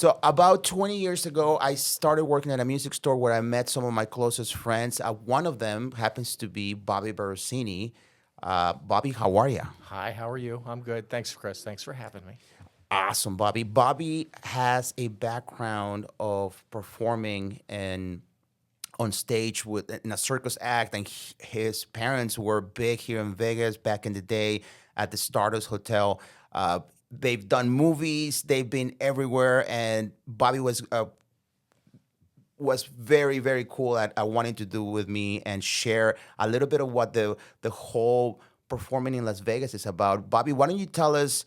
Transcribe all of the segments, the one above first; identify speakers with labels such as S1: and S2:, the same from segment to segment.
S1: So about 20 years ago, I started working at a music store where I met some of my closest friends. One of them happens to be Bobby Berosini. Bobby, how are you?
S2: Hi, how are you? I'm good. Thanks, Chris. Thanks for having me.
S1: Awesome, Bobby. Bobby has a background of performing and on stage with in a circus act, and his parents were big here in Vegas back in the day at the Stardust Hotel. They've done movies, they've been everywhere, and Bobby was very very cool at wanting to do with me and share a little bit of what the whole performing in Las Vegas is about. Bobby, why don't you tell us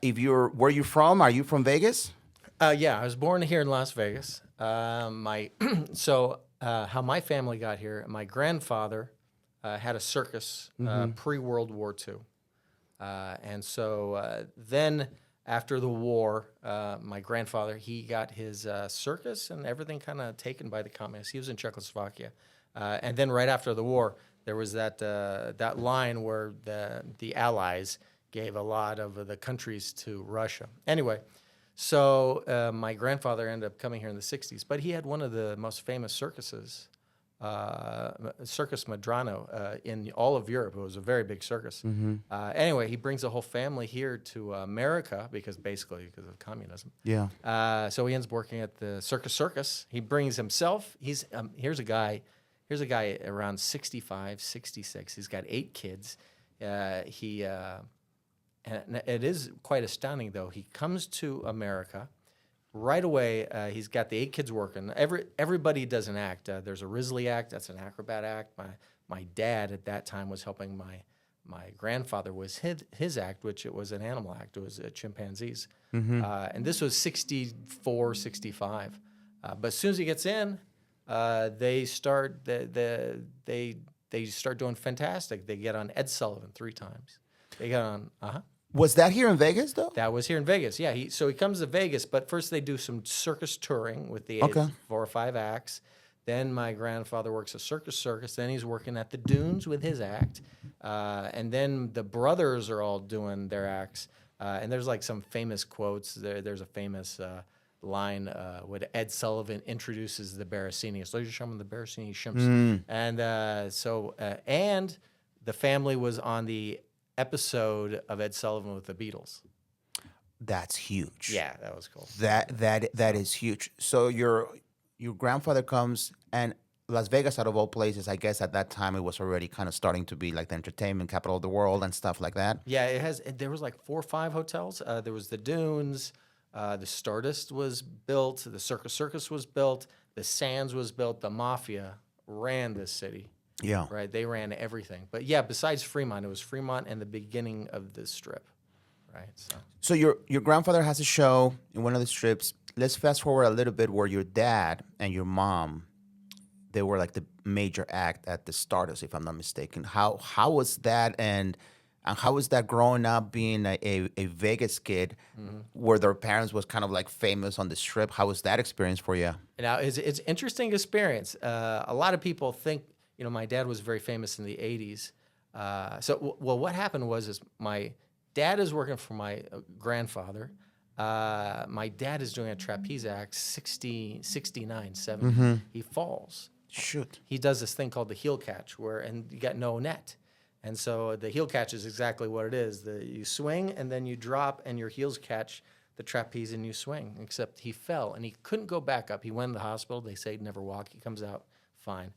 S1: if you're where you from? Are you from Vegas?
S2: Yeah, I was born here in Las Vegas. My how my family got here. My grandfather had a circus pre World War II, and then after the war, my grandfather he got his circus and everything kind of taken by the communists. He was in Czechoslovakia, and then right after the war, there was that line where the Allies gave a lot of the countries to Russia. Anyway, so my grandfather ended up coming here in the '60s, but he had one of the most famous circuses, Circus Madrano, in all of Europe. It was a very big circus. Anyway, he brings the whole family here to America because of communism.
S1: Yeah.
S2: So he ends up working at the Circus. He brings himself. Here's a guy around 65, 66. He's got 8 kids. He And it is quite astounding, though. He comes to America right away. He's got the 8 kids working. Everybody does an act. There's a Risley act. That's an acrobat act. My dad at that time was helping my grandfather was his act, which it was an animal act. It was chimpanzees. And this was 64, 65. But as soon as he gets in, they start they start doing fantastic. They get on Ed Sullivan 3 times. They got on.
S1: Was that here in Vegas though?
S2: That was here in Vegas. Yeah. So he comes to Vegas, but first they do some circus touring with the
S1: Okay.
S2: 4 or 5 acts. Then my grandfather works a circus. Then he's working at the Dunes with his act, and then the brothers are all doing their acts. And there's like some famous quotes. There's a famous line when Ed Sullivan introduces the Berosinis. Ladies and gentlemen, the Berosini Shimps. And the family was on the episode of Ed Sullivan with the Beatles.
S1: That's huge.
S2: Yeah, that was cool.
S1: That is huge. So your grandfather comes, and Las Vegas, out of all places, I guess at that time it was already kind of starting to be like the entertainment capital of the world and stuff like that.
S2: Yeah, it has. There was like 4 or 5 hotels. There was the Dunes, the Stardust was built, the Circus was built, the Sands was built. The Mafia ran this city.
S1: Yeah.
S2: Right, they ran everything. But yeah, besides Fremont, it was Fremont and the beginning of the Strip. Right.
S1: So your grandfather has a show in one of the strips. Let's fast forward a little bit where your dad and your mom, they were like the major act at the Stardust, if I'm not mistaken. How was that, and how was that growing up being a Vegas kid, where their parents was kind of like famous on the Strip? How was that experience for you?
S2: Now it's interesting experience. A lot of people think my dad was very famous in the '80s. What happened was my dad is working for my grandfather. My dad is doing a trapeze act, 69, 70. He falls.
S1: Shoot.
S2: He does this thing called the heel catch, and you got no net. And so the heel catch is exactly what it is. You swing, and then you drop, and your heels catch the trapeze, and you swing. Except he fell, and he couldn't go back up. He went to the hospital. They say never walk. He comes out fine.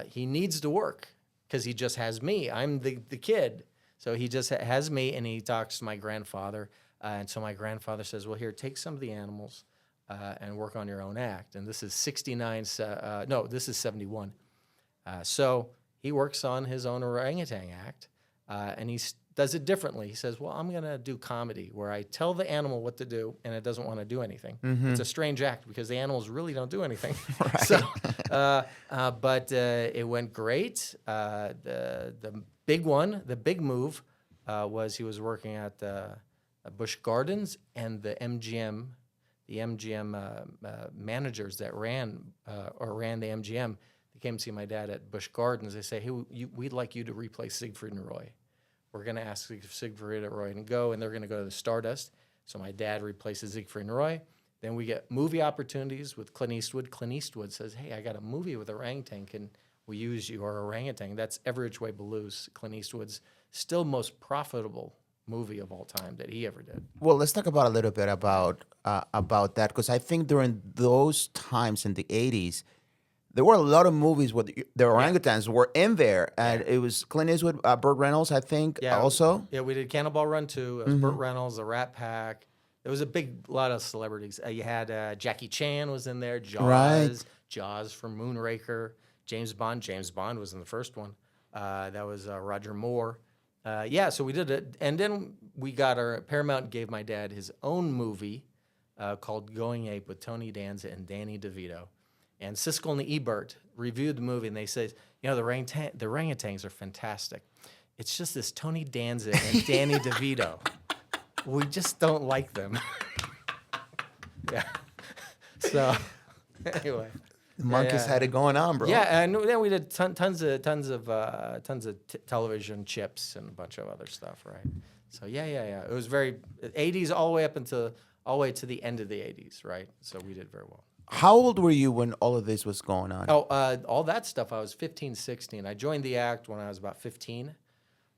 S2: He needs to work because he just has me. I'm the kid. So he just has me, and he talks to my grandfather. And so my grandfather says, well, here, take some of the animals and work on your own act. And this is 69, this is 71. So he works on his own orangutan act, and he does it differently. He says, well, I'm going to do comedy where I tell the animal what to do, and it doesn't want to do anything. It's a strange act because the animals really don't do anything.
S1: Right.
S2: So, but it went great. The big move was he was working at Busch Gardens, and the MGM managers that ran the MGM, they came to see my dad at Busch Gardens. They say, hey, we'd like you to replace Siegfried and Roy. We're going to ask Siegfried and Roy to go, and they're going to go to the Stardust. So my dad replaces Siegfried and Roy. Then we get movie opportunities with Clint Eastwood. Clint Eastwood says, "Hey, I got a movie with orangutan. Can we use your orangutan?" That's Every Which Way But Loose. Clint Eastwood's still most profitable movie of all time that he ever did.
S1: Well, let's talk about a little bit about that because I think during those times in the '80s, there were a lot of movies where the
S2: Yeah.
S1: orangutans were in there, and
S2: Yeah.
S1: it was Clint Eastwood, Burt Reynolds, I think,
S2: Yeah,
S1: also.
S2: yeah, we did Cannonball Run 2. It was Burt Reynolds, the Rat Pack. There was a lot of celebrities. You had Jackie Chan was in there,
S1: Right.
S2: Jaws from Moonraker, James Bond. James Bond was in the first one. That was Roger Moore. Yeah, so we did it, and then we got Paramount gave my dad his own movie called Going Ape with Tony Danza and Danny DeVito. And Siskel and Ebert reviewed the movie, and they say, the orangutans are fantastic. It's just this Tony Danza and Danny DeVito. We just don't like them. Yeah. So, anyway.
S1: The monkeys had it going on, bro.
S2: Yeah, and then we did tons of television chips and a bunch of other stuff, right? So yeah. It was very 80s all the way to the end of the 80s, right? So we did very well.
S1: How old were you when all of this was going on?
S2: Oh, all that stuff, I was 15, 16. I joined the act when I was about 15.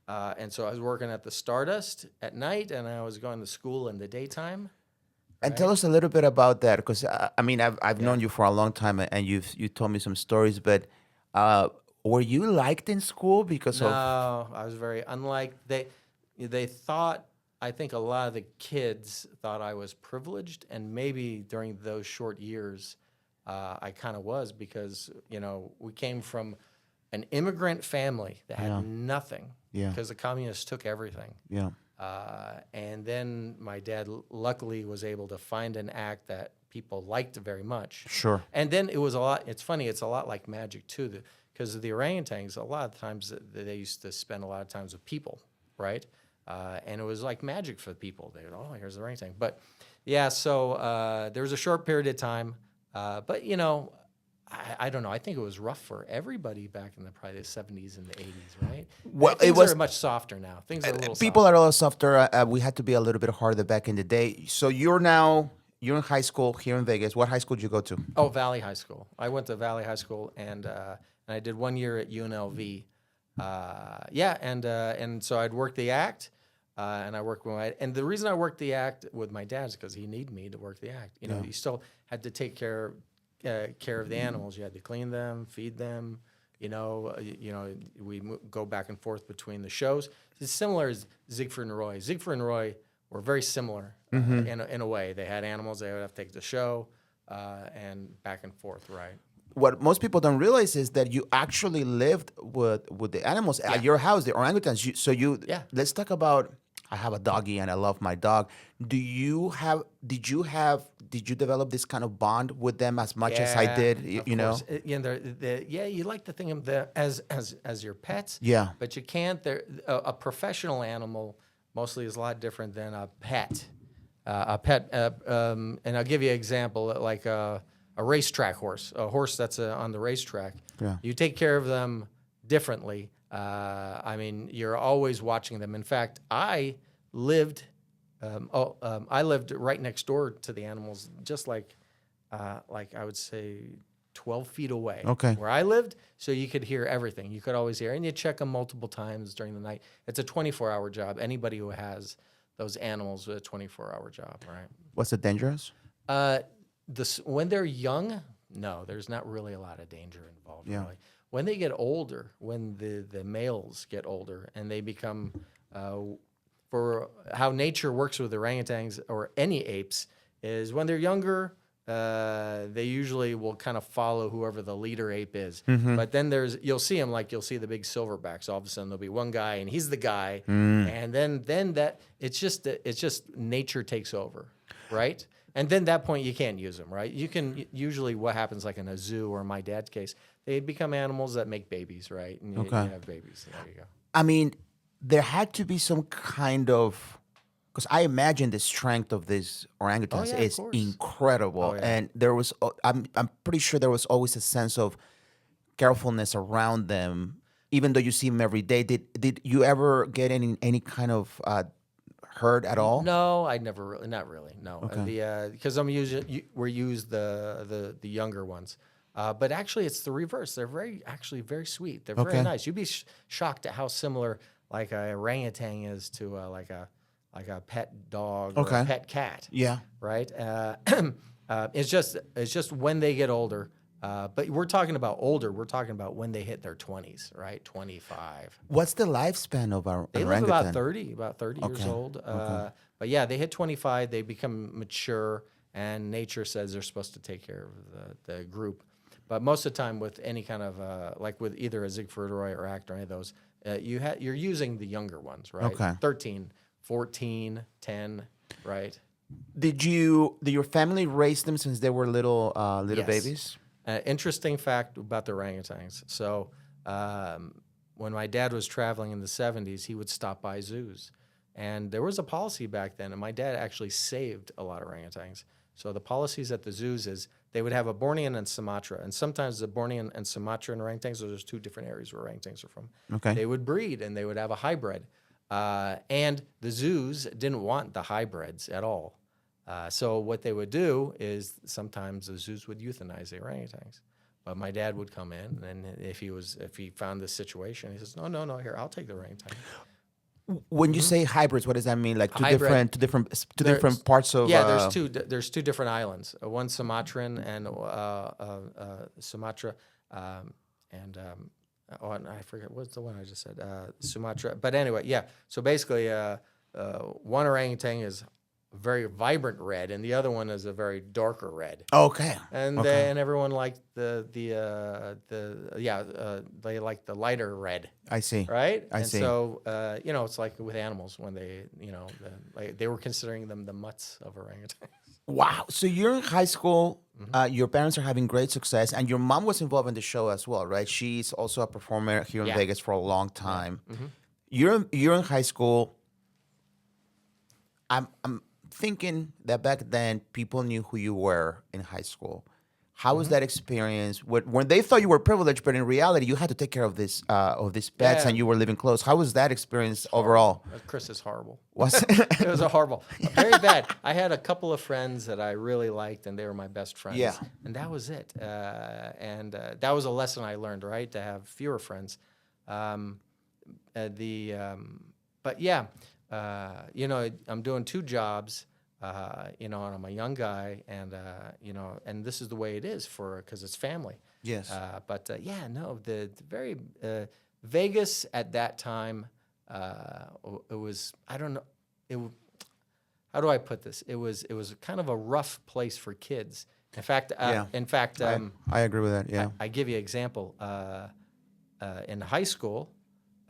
S2: And so I was working at the Stardust at night, and I was going to school in the daytime.
S1: And tell us a little bit about that, because I mean, I've known you for a long time, and you told me some stories. But were you liked in school because of?
S2: No, I was very unlike they thought. I think a lot of the kids thought I was privileged, and maybe during those short years, I kind of was because we came from an immigrant family that had nothing.
S1: Yeah.
S2: Because the communists took everything.
S1: Yeah.
S2: And then my dad luckily was able to find an act that people liked very much.
S1: Sure.
S2: And then it was a lot. It's funny. It's a lot like magic too, because of the orangutans. A lot of times they used to spend a lot of times with people, right? And it was like magic for the people. They would, oh, here's the orangutan. But yeah, so there was a short period of time. But I don't know. I think it was rough for everybody back in probably the 70s and the 80s, right?
S1: Well,
S2: Things
S1: it was
S2: are much softer now. Things are a little
S1: people
S2: softer.
S1: are a little softer. We had to be a little bit harder back in the day. So you're in high school here in Vegas. What high school did you go to?
S2: Oh, Valley High School. I went to Valley High School, and I did 1 year at UNLV. And so I'd work the act, and I worked and the reason I worked the act with my dad is because he needed me to work the act. You still had to take care of the animals. You had to clean them, feed them. We go back and forth between the shows. It's similar as Siegfried and Roy. Siegfried and Roy were very similar in a way. They had animals. They would have to take the show and back and forth, right?
S1: What most people don't realize is that you actually lived with the animals at your house, the orangutans. Let's talk about. I have a doggy and I love my dog. Did you develop this kind of bond with them as much as I did? You know?
S2: You like to think of them as your pets.
S1: Yeah.
S2: But you can't. A professional animal mostly is a lot different than a pet. And I'll give you an example, like a racetrack horse, a horse that's on the racetrack.
S1: Yeah.
S2: You take care of them differently. You're always watching them. In fact, I lived right next door to the animals, just like I would say 12 feet away.
S1: Okay.
S2: Where I lived, so you could hear everything. You could always hear, and you check them multiple times during the night. It's a 24-hour job. Anybody who has those animals with a 24-hour job, right?
S1: Was it dangerous?
S2: When they're young, no, there's not really a lot of danger involved.
S1: Yeah.
S2: Really. When they get older, when the males get older and they become, for how nature works with orangutans or any apes, is when they're younger, they usually will kind of follow whoever the leader ape is. But then you'll see the big silverbacks. All of a sudden there'll be one guy and he's the guy, and then that it's just nature takes over, right? And then that point you can't use them, right? You can usually what happens like in a zoo or in my dad's case, they become animals that make babies, right? And you have babies. There you go.
S1: I mean, there had to be some kind of, because I imagine the strength of these orangutans is
S2: course.
S1: incredible,
S2: Oh, yeah.
S1: and there was, I'm pretty sure there was always a sense of carefulness around them, even though you see them every day. Did you ever get any kind of herd at all?
S2: No, I never really, not really. No,
S1: Okay.
S2: Because we use the younger ones, but actually it's the reverse. They're actually very sweet. They're very
S1: Okay.
S2: nice. You'd be shocked at how similar like a orangutan is to like a pet dog or a
S1: Okay.
S2: pet cat,
S1: Yeah.
S2: right? It's just when they get older. But we're talking about older. We're talking about when they hit their 20s, right? 25.
S1: What's the lifespan of our
S2: They live
S1: orangutan?
S2: about 30 years
S1: Okay.
S2: old.
S1: Okay.
S2: But yeah, they hit 25, they become mature, and nature says they're supposed to take care of the group. But most of the time, with any kind of, like with either a Siegfried Roy or Act or any of those, you're using the younger ones, right?
S1: Okay.
S2: 13, 14, 10, right?
S1: Did your family raise them since they were little
S2: Yes.
S1: babies?
S2: Interesting fact about the orangutans. So when my dad was traveling in the 70s, he would stop by zoos. And there was a policy back then, and my dad actually saved a lot of orangutans. So the policies at the zoos is they would have a Bornean and Sumatra. And sometimes the Bornean and Sumatran orangutans, so there's two different areas where orangutans are from.
S1: Okay.
S2: They would breed, and they would have a hybrid. And the zoos didn't want the hybrids at all. So what they would do is sometimes the zoos would euthanize the orangutans, but my dad would come in, and if he found this situation, he says, no, here, I'll take the orangutan.
S1: When you say hybrids, what does that mean? Like two
S2: Hybrid.
S1: different parts of
S2: Yeah, there's two different islands, one Sumatran and Sumatra, and I forget what's the one I just said, Sumatra. But anyway, yeah. So basically, one orangutan is very vibrant red, and the other one is a very darker red.
S1: Okay.
S2: And
S1: Okay.
S2: then everyone liked they like the lighter red,
S1: I see.
S2: right?
S1: I
S2: and
S1: see.
S2: so it's like with animals when they were considering them the mutts of orangutans.
S1: Wow. So you're in high school. Your parents are having great success, and your mom was involved in the show as well, right? She's also a performer here in
S2: Yeah.
S1: Vegas for a long time.
S2: Mm-hmm.
S1: You're in high school. I'm thinking that back then people knew who you were in high school. How was that experience when they thought you were privileged, but in reality you had to take care of these pets
S2: Yeah.
S1: and you were living close? How was that experience overall?
S2: Chris is horrible.
S1: Was
S2: It was very bad. I had a couple of friends that I really liked, and they were my best friends.
S1: Yeah.
S2: And that was it. And that was a lesson I learned, right? To have fewer friends. But yeah, I'm doing two jobs, and I'm a young guy, and and this is the way it is because it's family.
S1: Yes.
S2: The very Vegas at that time. It was, I don't know, how do I put this? It was kind of a rough place for kids. In fact,
S1: Yeah. I agree with that. Yeah.
S2: I give you an example. In high school,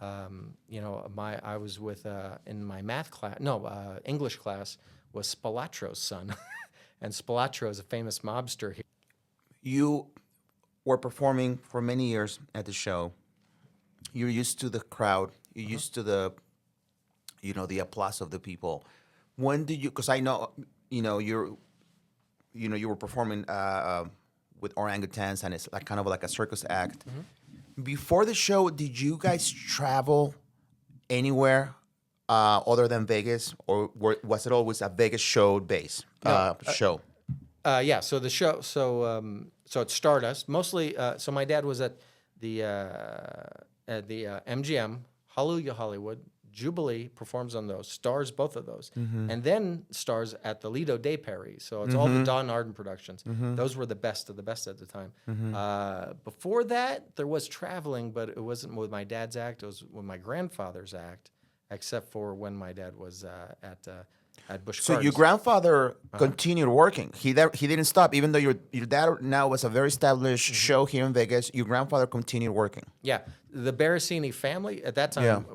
S2: I was with in my math class. No, English class was Spalatro's son, and Spalatro is a famous mobster here.
S1: You were performing for many years at the show. You're used to the crowd. You're used to the applause of the people. When did you? Because I know, you were performing with orangutans, and it's like kind of like a circus act. Before the show, did you guys travel anywhere other than Vegas, or was it always a Vegas show show?
S2: Yeah. So the show. So it's Stardust mostly. So my dad was at the MGM, Hallelujah Hollywood, Jubilee performs on those, stars both of those, and then stars at the Lido Day Perry. So it's all the Don Arden productions. Those were the best of the best at the time. Before that, there was traveling, but it wasn't with my dad's act. It was with my grandfather's act, except for when my dad was at Busch
S1: So
S2: Gardens.
S1: your grandfather continued working. He didn't stop, even though your dad now was a very established show here in Vegas. Your grandfather continued working.
S2: Yeah, the Berosini family at that time.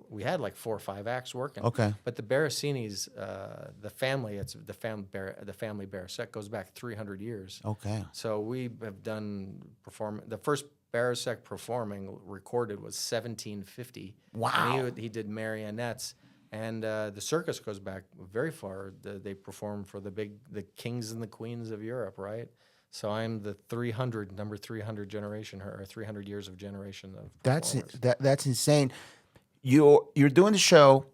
S2: We had like 4 or 5 acts working.
S1: Okay.
S2: But the Berosinis, the family, the family Berosek goes back 300 years.
S1: Okay.
S2: So we have done the first Berosek performing recorded was 1750.
S1: Wow.
S2: And he did marionettes. And the circus goes back very far. They performed for the kings and the queens of Europe, right? So I'm the number 300 generation, or 300 years of generation of performers.
S1: That's insane. You're doing the show.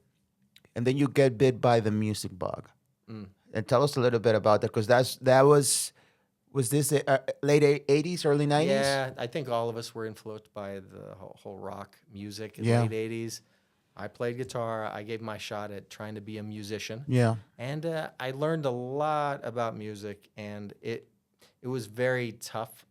S1: and then you get bit by the music bug.
S2: Mm.
S1: And tell us a little bit about that, because that was this late '80s, early '90s?
S2: Yeah, I think all of us were influenced by the whole rock music in the
S1: Yeah,
S2: late 80s. I played guitar. I gave my shot at trying to be a musician.
S1: yeah,
S2: And I learned a lot about music, and it was very tough.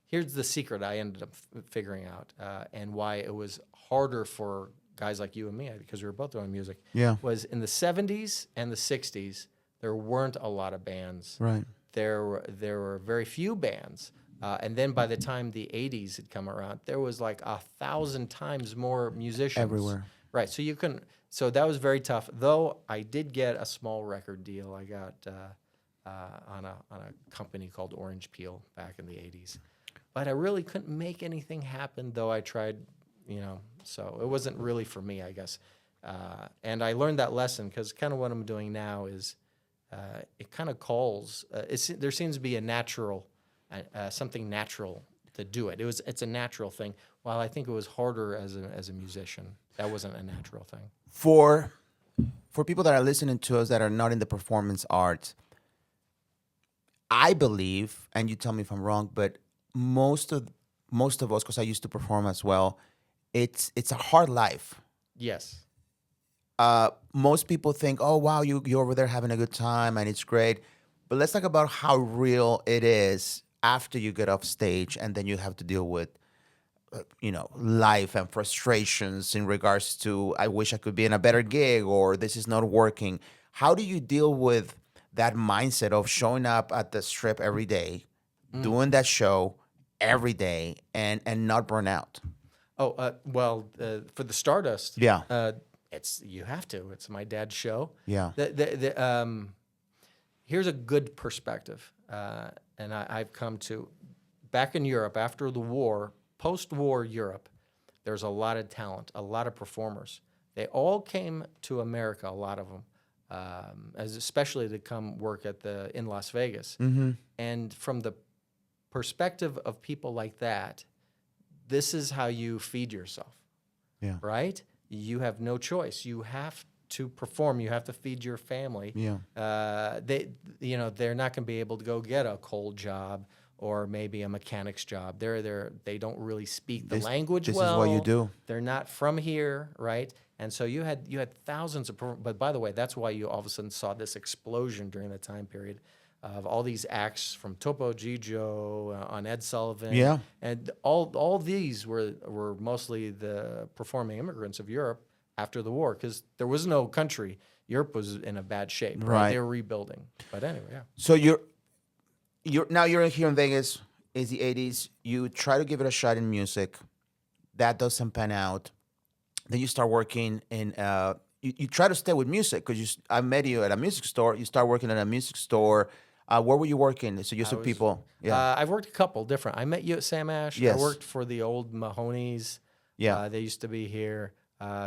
S2: Here's the secret I ended up figuring out, and why it was harder for guys like you and me, because we were both doing music,
S1: yeah.
S2: was in the 70s and the 60s, there weren't a lot of bands.
S1: Right.
S2: There were very few bands. And then by the time the 80s had come around, there was like 1,000 times more musicians.
S1: Everywhere.
S2: Right. So you couldn't. So that was very tough. Though I did get a small record deal. I got on a company called Orange Peel back in the 80s. But I really couldn't make anything happen, though I tried, so it wasn't really for me, I guess. And I learned that lesson, because kind of what I'm doing now is it kind of calls, there seems to be a natural, something natural to do it. It's a natural thing. While I think it was harder as a musician, that wasn't a natural thing.
S1: For people that are listening to us that are not in the performance arts, I believe, and you tell me if I'm wrong, but most of us, because I used to perform as well, it's a hard life.
S2: Yes.
S1: Most people think, oh wow, you're over there having a good time and it's great, but let's talk about how real it is after you get off stage, and then you have to deal with life and frustrations in regards to, I wish I could be in a better gig, or this is not working. How do you deal with that mindset of showing up at the strip every day, doing that show every day, and not burn out?
S2: Oh, well, for the Stardust,
S1: Yeah.
S2: you have to. It's my dad's show.
S1: Yeah.
S2: Here's a good perspective, and I've come to, back in Europe after the war, post-war Europe, there's a lot of talent, a lot of performers. They all came to America, a lot of them, especially to come work in Las Vegas.
S1: Mm-hmm.
S2: And from the perspective of people like that, this is how you feed yourself.
S1: Yeah.
S2: Right? You have no choice. You have to perform. You have to feed your family.
S1: Yeah.
S2: They're not going to be able to go get a cold job or maybe a mechanic's job. They don't really speak the language
S1: This
S2: well.
S1: is what you do.
S2: They're not from here, right? And so you had thousands of. But by the way, that's why you all of a sudden saw this explosion during that time period of all these acts from Topo Gigio on Ed Sullivan.
S1: Yeah.
S2: And all these were mostly the performing immigrants of Europe after the war, because there was no country. Europe was in a bad shape. Right? They were rebuilding. But anyway, yeah.
S1: So you're here in Vegas. It's the '80s. You try to give it a shot in music. That doesn't pan out. Then you start working in. You try to stay with music, because I met you at a music store. You start working at a music store. Where were you working? So you said people. Yeah.
S2: I've worked a couple different. I met you at Sam Ash.
S1: Yes.
S2: I worked for the old Mahoney's.
S1: Yeah.
S2: They used to be here.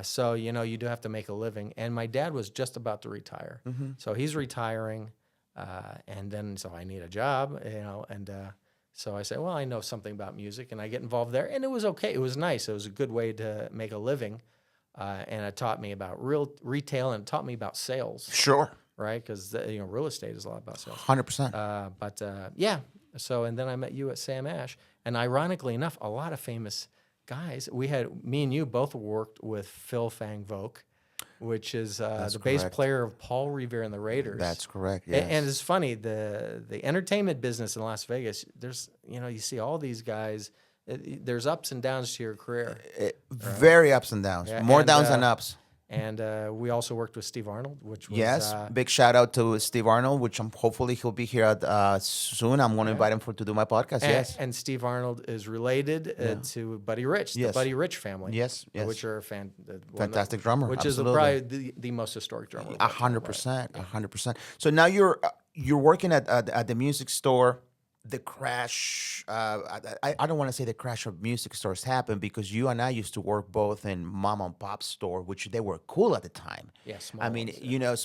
S2: So, you do have to make a living. And my dad was just about to retire.
S1: Mm-hmm.
S2: So he's retiring. And then, so I need a job, and so I said, well, I know something about music, and I get involved there. And it was okay. It was nice. It was a good way to make a living. And it taught me about real retail, and it taught me about sales.
S1: Sure.
S2: Right? Because, real estate is a lot about sales.
S1: 100%.
S2: But yeah. So, and then I met you at Sam Ash. And ironically enough, a lot of famous guys. Me and you both worked with Phil Fang Voke, which is the bass player of Paul Revere and the Raiders.
S1: That's correct. Yes.
S2: And it's funny, the entertainment business in Las Vegas, there's, you see all these guys, there's ups and downs to your career.
S1: Very ups and downs.
S2: Yeah,
S1: More
S2: and,
S1: downs than ups.
S2: And we also worked with Steve Arnold, which was...
S1: Yes, big shout out to Steve Arnold, which hopefully he'll be here soon. I'm going to invite him to do my podcast. Yes.
S2: And Steve Arnold is related to Buddy Rich, the Buddy Rich family.
S1: Yes.
S2: Which are
S1: fantastic drummer.
S2: Which
S1: absolutely.
S2: is probably the most historic drummer.
S1: 100%. 100%. So now you're working at the music store. The crash, I don't want to say the crash of music stores happened, because you and I used to work both in mom and pop store, which they were cool at the time.
S2: Yeah, small
S1: I mean,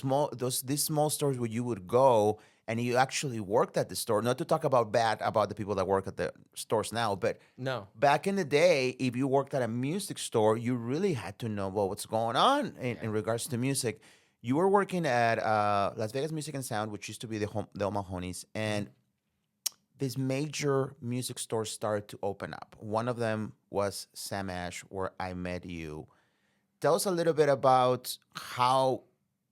S2: ones,
S1: these small stores where you would go and you actually worked at the store. Not to talk about bad about the people that work at the stores now, but
S2: No.
S1: back in the day, if you worked at a music store, you really had to know what's going on in
S2: Yeah.
S1: regards to music. You were working at Las Vegas Music and Sound, which used to be the O'Mahony's, and these major music stores started to open up. One of them was Sam Ash, where I met you. Tell us a little bit about how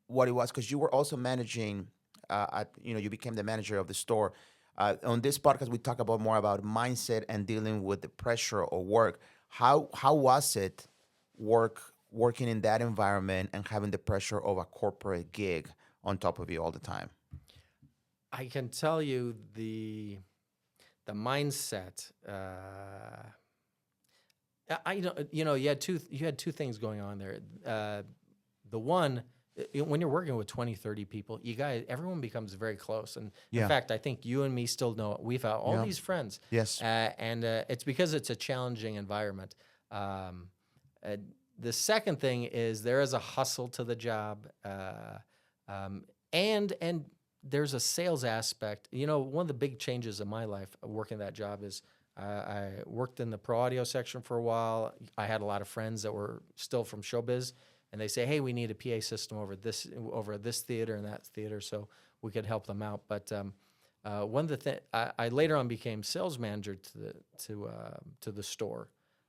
S1: what it was, because you were also managing. You became the manager of the store. On this podcast, we talk about more about mindset and dealing with the pressure of work. How was it working in that environment and having the pressure of a corporate gig on top of you all the time?
S2: I can tell you the mindset. You had two things going on there. The one, when you're working with 20, 30 people, everyone becomes very close. And in
S1: Yeah.
S2: fact, I think you and me still know it. We've had all
S1: Yeah.
S2: these friends.
S1: Yes.
S2: And it's because it's a challenging environment. Um, uh, the second thing is there is a hustle to the job. And there's a sales aspect. One of the big changes in my life working that job is I worked in the pro audio section for a while. I had a lot of friends that were still from showbiz, and they say, "Hey, we need a PA system over this theater and that theater," so we could help them out. But one of the things I later on became sales manager to the store,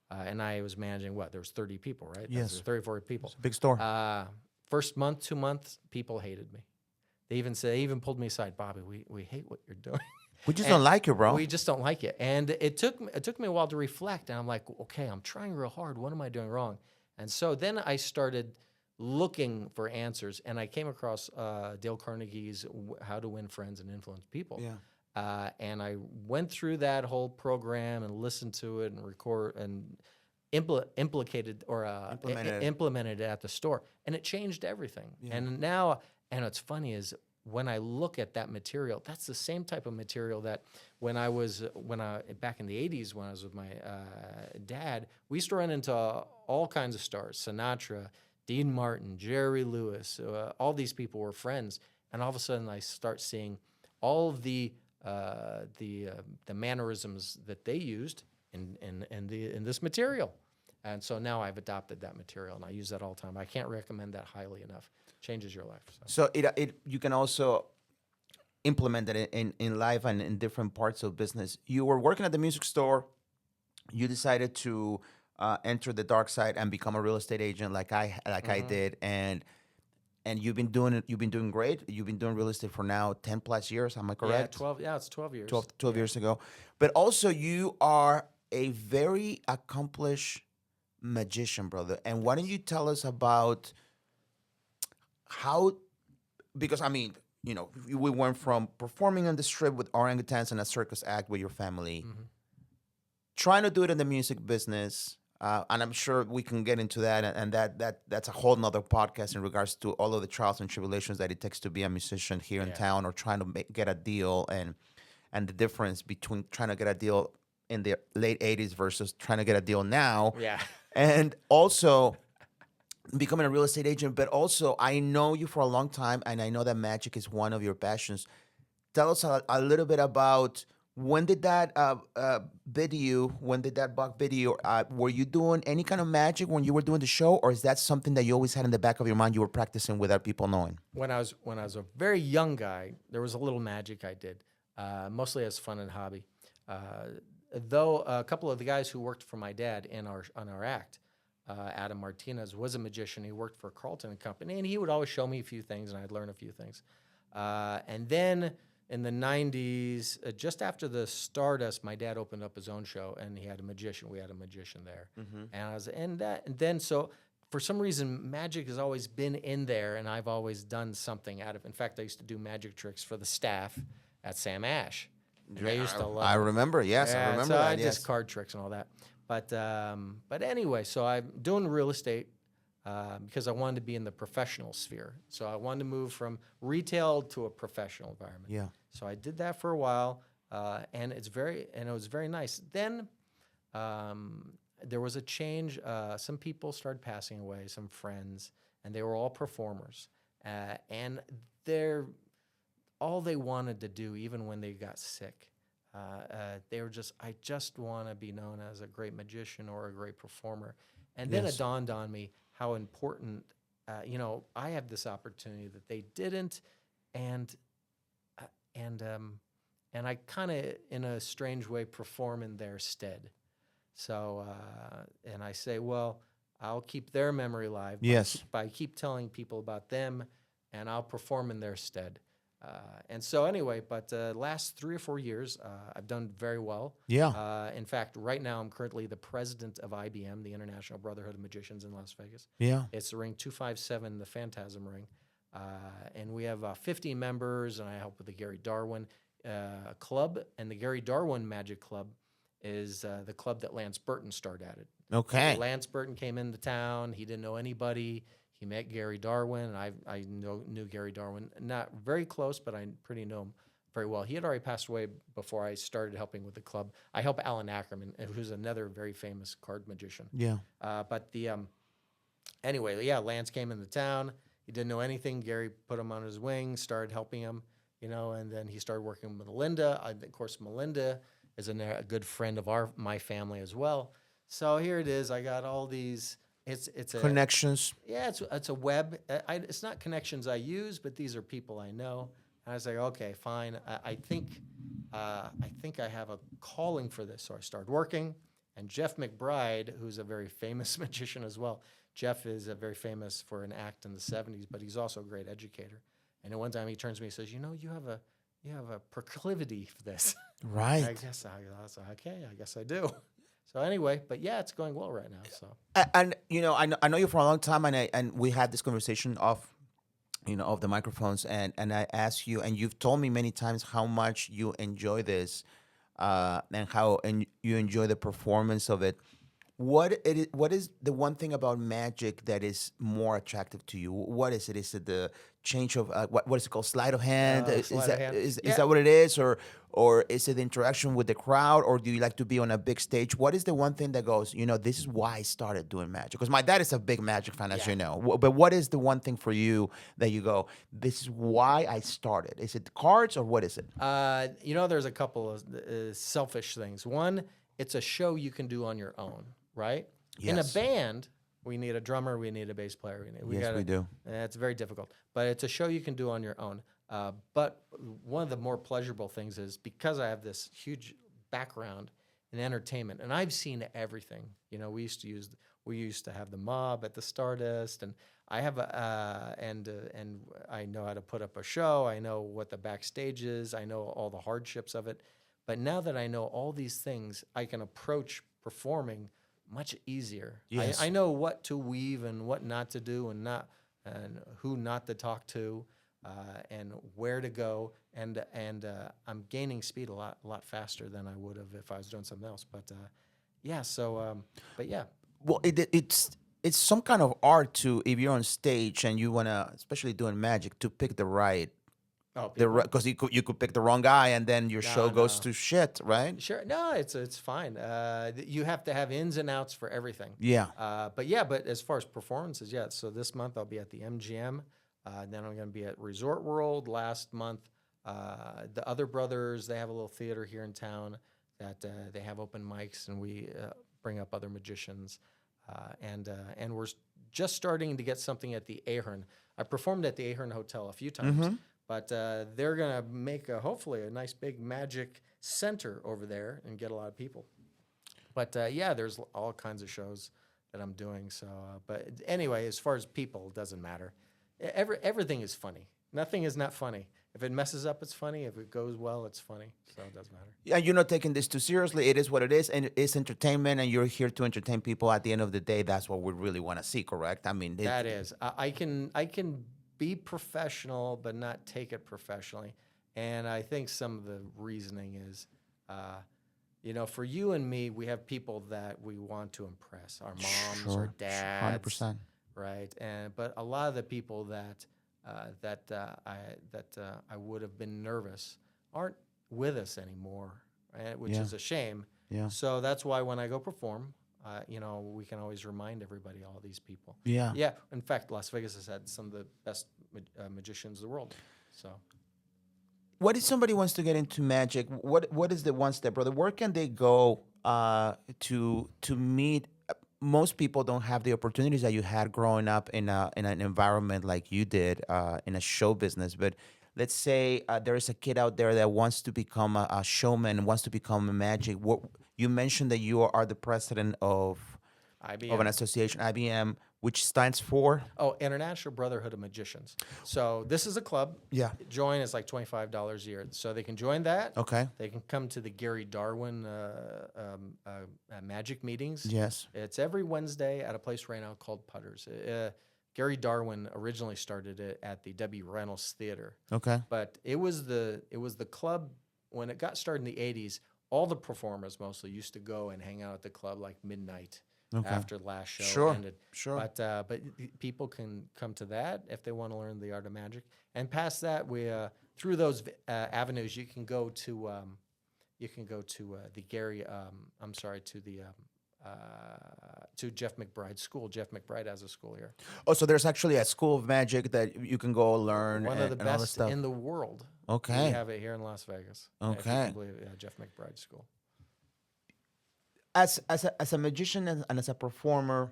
S2: and I was managing there was 30 people, right?
S1: Yes.
S2: 30, 40 people.
S1: It's a big store.
S2: First month, 2 months, people hated me. They even pulled me aside, Bobby. We hate what you're doing.
S1: We just
S2: And
S1: don't like you, bro.
S2: We just don't like it. And it took me a while to reflect. And I'm like, okay, I'm trying real hard. What am I doing wrong? And so then I started looking for answers, and I came across Dale Carnegie's How to Win Friends and Influence People.
S1: Yeah.
S2: And I went through that whole program and listened to it and record and implemented it at the store, and it changed everything.
S1: Yeah.
S2: And what's funny is when I look at that material, that's the same type of material that when I back in the 80s when I was with my dad, we used to run into all kinds of stars: Sinatra, Dean Martin, Jerry Lewis. All these people were friends, and all of a sudden I start seeing all of the mannerisms that they used in this material. And so now I've adopted that material, and I use that all the time. I can't recommend that highly enough. Changes your life.
S1: So you can also implement it in life and in different parts of business. You were working at the music store. You decided to enter the dark side and become a real estate agent, like I did, and you've been doing it. You've been doing great. You've been doing real estate for now 10 plus years. Am I correct?
S2: Yeah, 12. Yeah, it's 12 years.
S1: 12 years ago. But also, you are a very accomplished magician, brother. And why don't you tell us about how? Because I mean, we went from performing on the strip with orangutans and a circus act with your family, trying to do it in the music business. And I'm sure we can get into that, and that's a whole nother podcast in regards to all of the trials and tribulations that it takes to be a musician here in town, or trying to get a deal, and the difference between trying to get a deal in the late 80s versus trying to get a deal now.
S2: Yeah.
S1: And also becoming a real estate agent. But also, I know you for a long time, and I know that magic is one of your passions. Tell us a little bit about when did that Buck video, were you doing any kind of magic when you were doing the show, or is that something that you always had in the back of your mind you were practicing without people knowing?
S2: When I was a very young guy, there was a little magic I did, mostly as fun and hobby. Though a couple of the guys who worked for my dad on our act, Adam Martinez was a magician. He worked for Carlton and Company, and he would always show me a few things, and I'd learn a few things. And then in the 90s, just after the Stardust, my dad opened up his own show, and he had a magician. We had a magician there, and then so for some reason, magic has always been in there, and I've always done something out of. In fact, I used to do magic tricks for the staff at Sam Ash. And they used to love
S1: I
S2: it.
S1: remember. Yes, I remember
S2: so
S1: that.
S2: I
S1: Yes.
S2: just card tricks and all that. But anyway, so I'm doing real estate because I wanted to be in the professional sphere. So I wanted to move from retail to a professional environment.
S1: Yeah.
S2: So I did that for a while, and it was very nice. Then there was a change. Some people started passing away, some friends, and they were all performers, and all they wanted to do, even when they got sick, they were just, I just want to be known as a great magician or a great performer. And then it
S1: Yes.
S2: dawned on me how important, I have this opportunity that they didn't, and uh, and um, and I kind of, in a strange way, perform in their stead. So, and I say, well, I'll keep their memory alive
S1: Yes.
S2: by keep telling people about them, and I'll perform in their stead. And so, anyway, but last 3 or 4 years, I've done very well.
S1: Yeah.
S2: In fact, right now, I'm currently the president of IBM, the International Brotherhood of Magicians in Las Vegas.
S1: Yeah.
S2: It's the ring 257, the Phantasm ring. And we have 50 members, and I help with the Gary Darwin Club. And the Gary Darwin Magic Club is the club that Lance Burton started at it.
S1: Okay.
S2: Lance Burton came into town. He didn't know anybody. He met Gary Darwin, and I knew Gary Darwin. Not very close, but I pretty know him very well. He had already passed away before I started helping with the club. I help Alan Ackerman, who's another very famous card magician.
S1: Yeah.
S2: But anyway, yeah, Lance came into town. He didn't know anything. Gary put him on his wing, started helping him, and then he started working with Melinda. Of course, Melinda is a good friend of my family as well. So here it is. I got all these. It's a
S1: Connections.
S2: yeah. It's a web. It's not connections I use, but these are people I know. And I was like, okay, fine. I think I have a calling for this. So I started working. And Jeff McBride, who's a very famous magician as well. Jeff is very famous for an act in the '70s, but he's also a great educator. And at one time he turns to me and says, you have a proclivity for this.
S1: Right.
S2: I guess okay. I guess I do. So anyway, but yeah, it's going well right now. So
S1: And I know you for a long time, and we had this conversation off the microphones, and I asked you, and you've told me many times how much you enjoy this, and how you enjoy the performance of it. What is the one thing about magic that is more attractive to you? What is it? Is it the change of what is it called? Sleight of hand? Is
S2: sleight of
S1: that
S2: hand.
S1: is
S2: Yeah.
S1: that what it is, or is it the interaction with the crowd, or do you like to be on a big stage? What is the one thing that goes? This is why I started doing magic, because my dad is a big magic fan, as
S2: Yeah.
S1: you know. But what is the one thing for you that you go? This is why I started. Is it the cards, or what is it?
S2: There's a couple of selfish things. One, it's a show you can do on your own, right? In a
S1: Yes.
S2: band, we need a drummer, we need a bass player.
S1: Yes, we do.
S2: It's very difficult, but it's a show you can do on your own. But one of the more pleasurable things is because I have this huge background in entertainment, and I've seen everything. We used to have the mob at the Stardust, and I have and I know how to put up a show. I know what the backstage is. I know all the hardships of it. But now that I know all these things, I can approach performing much easier.
S1: Yes.
S2: I know what to weave and what not to do, and who not to talk to, and where to go, and I'm gaining speed a lot faster than I would have if I was doing something else. But yeah, so but yeah,
S1: Well, it's some kind of art to, if you're on stage and you wanna, especially doing magic, to pick the right,
S2: people.
S1: because you could pick the wrong guy and then your show goes
S2: no.
S1: to shit, right?
S2: Sure. No, it's fine. You have to have ins and outs for everything.
S1: Yeah.
S2: But as far as performances, yeah. So this month I'll be at the MGM. Then I'm going to be at Resort World. Last month, the other brothers, they have a little theater here in town that they have open mics, and we bring up other magicians. And we're just starting to get something at the Ahern. I performed at the Ahern Hotel a few times. But they're going to make hopefully a nice big magic center over there and get a lot of people. But yeah, there's all kinds of shows that I'm doing. So, but anyway, as far as people, it doesn't matter. Everything is funny. Nothing is not funny. If it messes up, it's funny. If it goes well, it's funny. So it doesn't matter.
S1: Yeah, you're not taking this too seriously. It is what it is, and it's entertainment, and you're here to entertain people. At the end of the day, that's what we really want to see, correct? I mean,
S2: That is, I can be professional, but not take it professionally. And I think some of the reasoning is, for you and me, we have people that we want to impress, our moms, our dads,
S1: 100%.
S2: right? But a lot of the people that I would have been nervous aren't with us anymore, right? Which
S1: Yeah.
S2: is a shame.
S1: Yeah.
S2: So that's why when I go perform, we can always remind everybody all these people.
S1: Yeah.
S2: Yeah. In fact, Las Vegas has had some of the best magicians in the world. So
S1: What if somebody wants to get into magic? What is the one step, brother? Where can they go to meet? Most people don't have the opportunities that you had growing up in an environment like you did in a show business. But let's say there is a kid out there that wants to become a showman, wants to become a magic. What you mentioned that you are the president of an
S2: IBM.
S1: association, IBM, which stands for.
S2: Oh, International Brotherhood of Magicians. So this is a club.
S1: Yeah.
S2: Join is like $25 a year. So they can join that.
S1: Okay.
S2: They can come to the Gary Darwin magic meetings.
S1: Yes.
S2: It's every Wednesday at a place right now called Putters. Gary Darwin originally started it at the W. Reynolds Theater,
S1: Okay.
S2: but it was the club when it got started in the '80s. All the performers mostly used to go and hang out at the club like midnight
S1: Okay.
S2: after the last show
S1: Sure.
S2: ended.
S1: Sure.
S2: But people can come to that if they want to learn the art of magic. And past that, we through those avenues, you can go to the Gary. I'm sorry, to Jeff McBride's school. Jeff McBride has a school here,
S1: Oh, so there's actually a school of magic that you can go learn
S2: one of the
S1: and all this
S2: best
S1: stuff.
S2: in the world.
S1: Okay.
S2: We have it here in Las Vegas. If you
S1: Okay.
S2: can believe it, Jeff McBride School.
S1: As a magician and as a performer,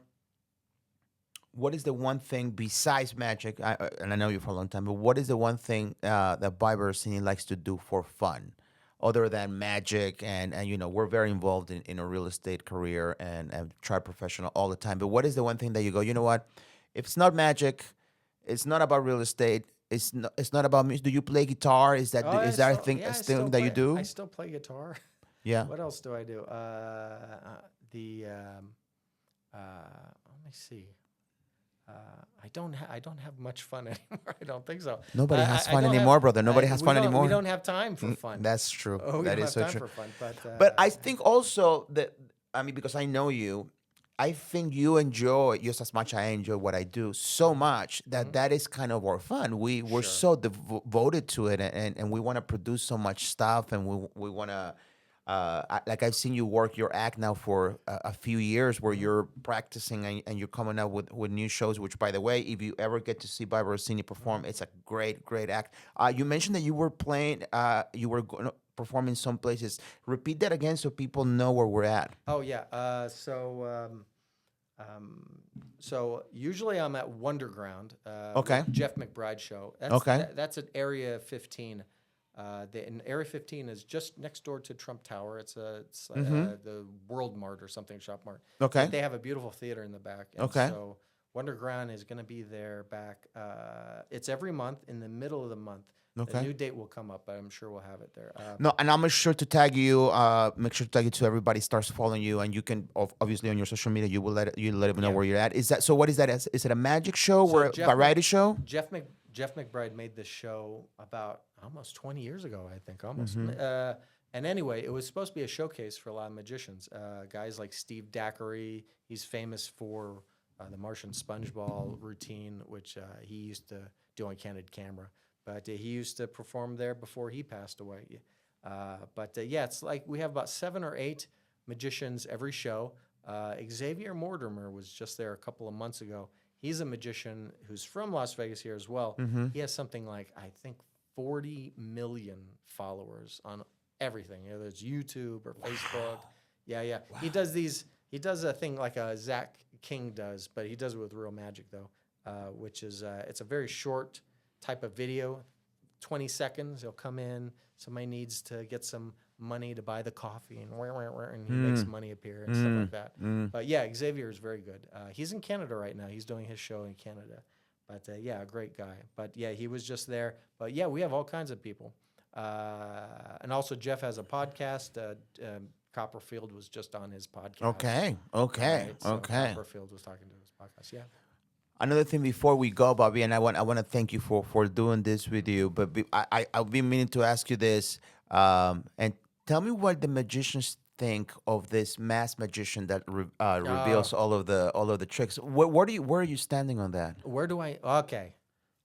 S1: what is the one thing besides magic? And I know you for a long time, but what is the one thing that Bobby Berosini likes to do for fun, other than magic? And you know, we're very involved in a real estate career and try professional all the time. But what is the one thing that you go, you know what? If it's not magic, it's not about real estate. It's not about music. Do you play guitar? Is that a thing
S2: Yeah,
S1: a
S2: I still
S1: thing that you
S2: play.
S1: do?
S2: I still play guitar.
S1: Yeah.
S2: What else do I do? Let me see. I don't have much fun anymore. I don't think so.
S1: Nobody
S2: I-
S1: has
S2: I
S1: fun
S2: don't
S1: anymore,
S2: have-
S1: brother. Nobody has
S2: we
S1: fun
S2: don't-
S1: anymore.
S2: We don't have time for fun.
S1: That's true.
S2: Oh, we
S1: That
S2: don't
S1: is
S2: have
S1: so
S2: time
S1: true.
S2: for fun.
S1: But I think also that, I mean, because I know you, I think you enjoy just as much I enjoy what I do so much that that is kind of our fun. We're
S2: Sure.
S1: so devoted to it, and we want to produce so much stuff, and we want to. Like I've seen you work your act now for a few years, where you're practicing and you're coming out with new shows. Which, by the way, if you ever get to see Bobby Rossini perform, it's a great act. You mentioned that you were playing, you were going to perform in some places. Repeat that again so people know where we're at.
S2: Oh yeah. So usually I'm at Wonderground.
S1: Okay.
S2: With Jeff McBride show.
S1: Okay.
S2: That's at Area 15. And Area 15 is just next door to Trump Tower. It's the World Mart or something, Shop Mart.
S1: Okay.
S2: They have a beautiful theater in the back. And
S1: Okay.
S2: So Wonderground is going to be there back. It's every month in the middle of the month.
S1: Okay.
S2: A new date will come up, but I'm sure we'll have it there.
S1: No, and I'll make sure to tag you. Make sure to tag you so everybody starts following you, and you can obviously on your social media you will let them know
S2: Yeah.
S1: where you're at. Is that so? What is that? Is it a magic show
S2: So
S1: or a
S2: Jeff
S1: variety show?
S2: Jeff McBride made this show about almost 20 years ago, I think, almost.
S1: Mm-hmm.
S2: And anyway, it was supposed to be a showcase for a lot of magicians. Guys like Steve Daiquiri, he's famous for the Martian sponge ball routine, which he used to do on candid camera. But he used to perform there before he passed away. Yeah, it's like we have about 7 or 8 magicians every show. Xavier Mortimer was just there a couple of months ago. He's a magician who's from Las Vegas here as well.
S1: Mm-hmm.
S2: He has something like, I think, 40 million followers on everything, whether it's YouTube or Facebook. Yeah. Wow. He does a thing like a Zach King does, but he does it with real magic, though, which is, it's a very short type of video, 20 seconds. He'll come in, somebody needs to get some money to buy the coffee, and he makes money appear and stuff like that. But yeah, Xavier is very good. He's in Canada right now. He's doing his show in Canada. But yeah, a great guy. But yeah, he was just there. But yeah, we have all kinds of people. And also Jeff has a podcast. Copperfield was just on his podcast.
S1: Okay.
S2: Right? So Copperfield was talking to his podcast. Yeah.
S1: Another thing before we go, Bobby, and I want to thank you for doing this with you. But I've been meaning to ask you this, and tell me what the magicians think of this masked magician that reveals all of the tricks. Where are you standing on that?
S2: Where do I? Okay.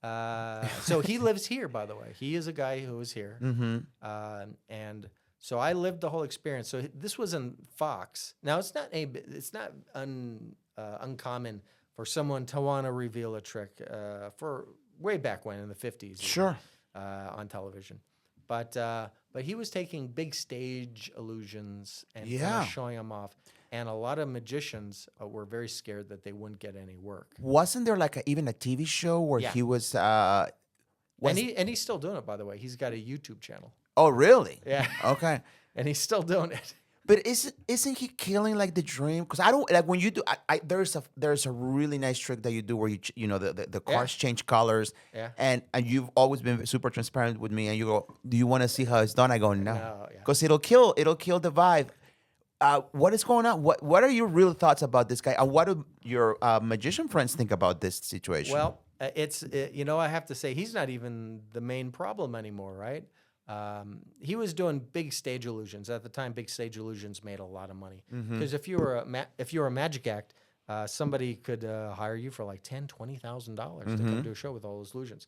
S2: So he lives here, by the way. He is a guy who is here.
S1: Mm-hmm.
S2: And so I lived the whole experience. So this was in Fox. Now it's not uncommon for someone to want to reveal a trick for way back when in the 50s.
S1: Sure.
S2: On television. But he was taking big stage illusions and kind
S1: Yeah.
S2: of showing them off. And a lot of magicians were very scared that they wouldn't get any work.
S1: Wasn't there like even a TV show where
S2: Yeah.
S1: he was
S2: And
S1: was
S2: he's still doing it, by the way. He's got a YouTube channel.
S1: oh really?
S2: Yeah.
S1: Okay.
S2: And he's still doing it.
S1: But isn't he killing like the dream? Because I don't like when you do. There's a really nice trick that you do where the cars change colors.
S2: Yeah.
S1: And you've always been super transparent with me. And you go, do you want to see how it's done? I go, no,
S2: No, yeah.
S1: because it'll kill the vibe. What is going on? What are your real thoughts about this guy? And what do your magician friends think about this situation?
S2: Well, I have to say he's not even the main problem anymore, right? He was doing big stage illusions at the time. Big stage illusions made a lot of money because if you were a magic act, somebody could hire you for like $10,000-$20,000 to come do a show with all those illusions.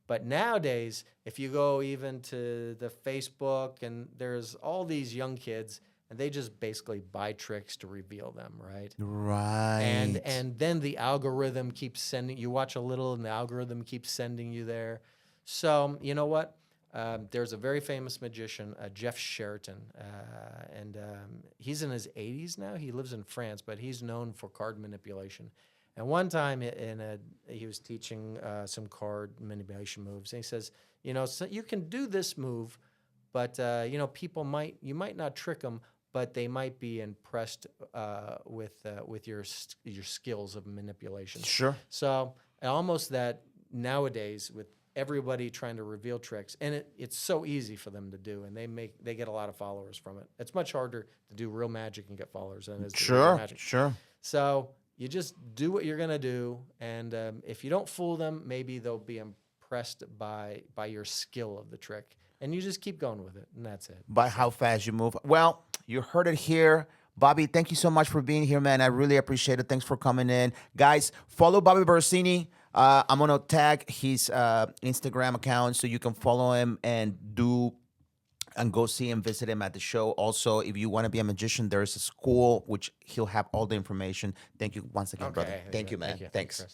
S2: But nowadays, if you go even to the Facebook, and there's all these young kids, and they just basically buy tricks to reveal them, right?
S1: Right.
S2: And then the algorithm keeps sending you watch a little, and the algorithm keeps sending you there. So you know what? There's a very famous magician, Jeff Sheraton, and he's in his 80s now. He lives in France, but he's known for card manipulation. And one time he was teaching some card manipulation moves, and he says, so you can do this move, but you might not trick them, but they might be impressed with your skills of manipulation.
S1: Sure.
S2: So almost that nowadays with everybody trying to reveal tricks, and it's so easy for them to do, and they get a lot of followers from it. It's much harder to do real magic and get followers than it is to do real
S1: Sure.
S2: magic.
S1: Sure.
S2: So you just do what you're gonna do, and if you don't fool them, maybe they'll be impressed by your skill of the trick, and you just keep going with it, and that's it.
S1: By how fast you move. Well, you heard it here. Bobby, thank you so much for being here, man. I really appreciate it. Thanks for coming in. Guys, follow Bobby Berosini. I'm going to tag his Instagram account so you can follow him and go see him, visit him at the show. Also, if you want to be a magician, there's a school which he'll have all the information. Thank you once again, brother.
S2: Okay.
S1: Thank you, man.
S2: Thank you.
S1: Thanks.
S2: Chris.